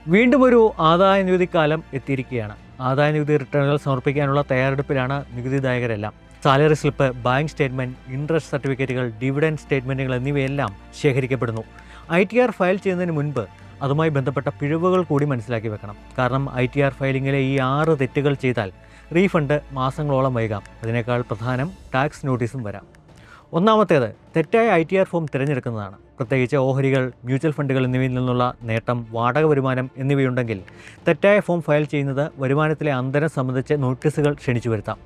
വീണ്ടും ഒരു ആദായനികുതി കാലം എത്തിയിരിക്കുകയാണ്. ആദായനികുതി റിട്ടേണുകൾ സമർപ്പിക്കാനുള്ള തയ്യാറെടുപ്പിലാണ് നികുതിദായകരെല്ലാം. Salary slip, bank statement, interest സർട്ടിഫിക്കറ്റുകൾ, ഡിവിഡൻഡ് സ്റ്റേറ്റ്മെന്റുകൾ എന്നിവയെല്ലാം ശേഖരിക്കപ്പെടുന്നു. ITR ഫയൽ ചെയ്യുന്നതിന് മുൻപ് അതുമായി ബന്ധപ്പെട്ട പിഴവുകൾ കൂടി മനസ്സിലാക്കി വെക്കണം. കാരണം ITR ഫയലിങ്ങിലെ ഈ 6 തെറ്റുകൾ ചെയ്താൽ റീഫണ്ട് മാസങ്ങളോളം വൈകാം. അതിനേക്കാൾ പ്രധാനം ടാക്സ് നോട്ടീസും വരാം. ഒന്നാമത്തേത്, തെറ്റായ ITR ഫോം തിരഞ്ഞെടുക്കുന്നതാണ്. പ്രത്യേകിച്ച് ഓഹരികൾ, മ്യൂച്വൽ ഫണ്ടുകൾ എന്നിവയിൽ നിന്നുള്ള നേട്ടം, വാടക വരുമാനം എന്നിവയുണ്ടെങ്കിൽ തെറ്റായ ഫോം ഫയൽ ചെയ്യുന്നത് വരുമാനത്തിലെ അന്തരം സംബന്ധിച്ച് നോട്ടീസുകൾ ക്ഷണിച്ചു വരുത്താം.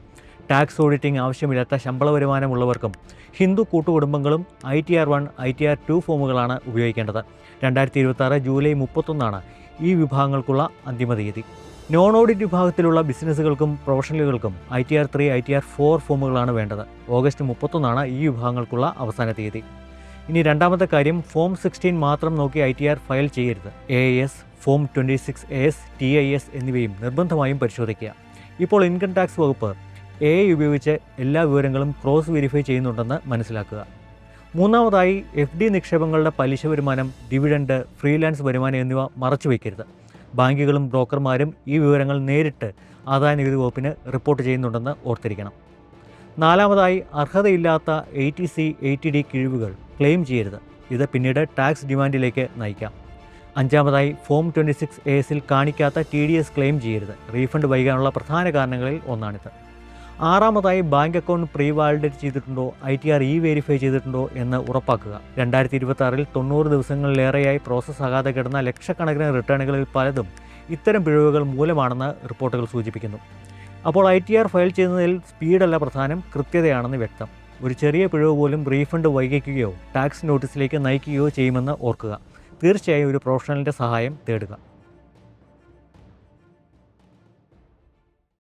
ടാക്സ് ഓഡിറ്റിംഗ് ആവശ്യമില്ലാത്ത ശമ്പള വരുമാനമുള്ളവർക്കും ഹിന്ദു കൂട്ടുകുടുംബങ്ങളും ITR1, ITR2 ഫോമുകളാണ് ഉപയോഗിക്കേണ്ടത്. 2026 ജൂലൈ 31 ഈ വിഭാഗങ്ങൾക്കുള്ള അന്തിമ തീയതി. നോൺ ഓഡിറ്റ് വിഭാഗത്തിലുള്ള ബിസിനസ്സുകൾക്കും പ്രൊഫഷണലുകൾക്കും ITR3, ITR4 ഫോമുകളാണ് വേണ്ടത്. ഓഗസ്റ്റ് 31 ഈ വിഭാഗങ്ങൾക്കുള്ള അവസാന തീയതി. ഇനി രണ്ടാമത്തെ കാര്യം, ഫോം 16 മാത്രം നോക്കി ITR ഫയൽ ചെയ്യരുത്. AS, ഫോം 26AS, TIS എന്നിവയും നിർബന്ധമായും പരിശോധിക്കുക. ഇപ്പോൾ ഇൻകം ടാക്സ് വകുപ്പ് AI ഉപയോഗിച്ച് എല്ലാ വിവരങ്ങളും ക്രോസ് വെരിഫൈ ചെയ്യുന്നുണ്ടെന്ന് മനസ്സിലാക്കുക. മൂന്നാമതായി, FD നിക്ഷേപങ്ങളുടെ പലിശ വരുമാനം, ഡിവിഡൻഡ്, ഫ്രീലാൻസ് വരുമാനം എന്നിവ മറച്ചു വയ്ക്കരുത്. ബാങ്കുകളും ബ്രോക്കർമാരും ഈ വിവരങ്ങൾ നേരിട്ട് ആദായനികുതി വകുപ്പിന് റിപ്പോർട്ട് ചെയ്യുന്നുണ്ടെന്ന് ഓർത്തിരിക്കണം. നാലാമതായി, അർഹതയില്ലാത്ത ATC, ATD കിഴിവുകൾ ക്ലെയിം ചെയ്യരുത്. ഇത് പിന്നീട് ടാക്സ് ഡിമാൻഡിലേക്ക് നയിക്കാം. അഞ്ചാമതായി, ഫോം 26ASൽ കാണിക്കാത്ത TDS ക്ലെയിം ചെയ്യരുത്. റീഫണ്ട് വൈകാനുള്ള പ്രധാന കാരണങ്ങളിൽ ഒന്നാണിത്. ആറാമതായി, ബാങ്ക് അക്കൗണ്ട് പ്രീ വാലിഡേറ്റ് ചെയ്തിട്ടുണ്ടോ, ITR വെരിഫൈ ചെയ്തിട്ടുണ്ടോ എന്ന് ഉറപ്പാക്കുക. 2026 90 ദിവസങ്ങളിലേറെയായി പ്രോസസ്സ് ആകാതെ കിടന്ന ലക്ഷക്കണക്കിന് റിട്ടേണുകളിൽ പലതും ഇത്തരം പിഴവുകൾ മൂലമാണെന്ന് റിപ്പോർട്ടുകൾ സൂചിപ്പിക്കുന്നു. അപ്പോൾ ITR ഫയൽ ചെയ്യുന്നതിൽ സ്പീഡല്ല പ്രധാനം, കൃത്യതയാണെന്ന് വ്യക്തം. ഒരു ചെറിയ പിഴവ് പോലും റീഫണ്ട് വൈകിക്കുകയോ ടാക്സ് നോട്ടീസിലേക്ക് നയിക്കുകയോ ചെയ്യുമെന്ന് ഓർക്കുക. തീർച്ചയായും ഒരു പ്രൊഫഷണലിൻ്റെ സഹായം തേടുക.